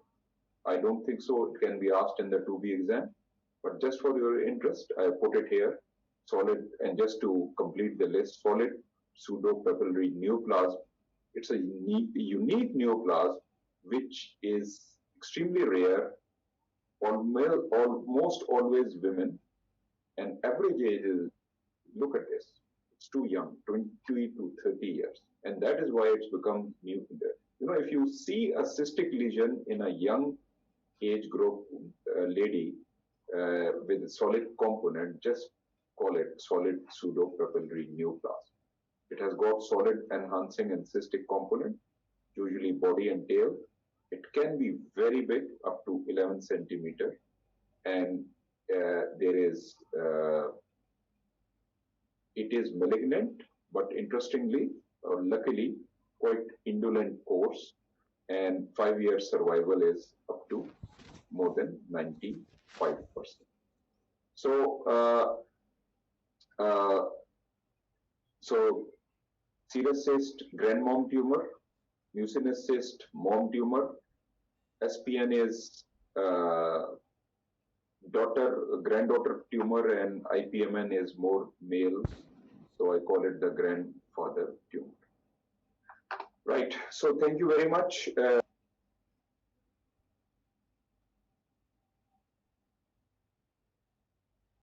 I don't think so it can be asked in the 2B exam, but just for your interest, I put it here, solid, and just to complete the list, solid pseudo-papillary neoplasm. It's a unique neoplasm which is extremely rare, almost always women, and average age is, look at this, it's too young, 20 to 30 years, and that is why it's become new. If you see a cystic lesion in a young age group lady with a solid component, just call it solid pseudo-papillary neoplasm. It has got solid enhancing and cystic component, usually body and tail. It can be very big, up to 11 centimeter, and there is It is malignant, but interestingly or luckily, quite indolent course, and 5-year survival is up to more than 95%. So, serous cyst, grandmom tumor, mucinous cyst, mom tumor, SPN is granddaughter tumor, and IPMN is more male, so I call it the grandfather tumor. Right. So thank you very much.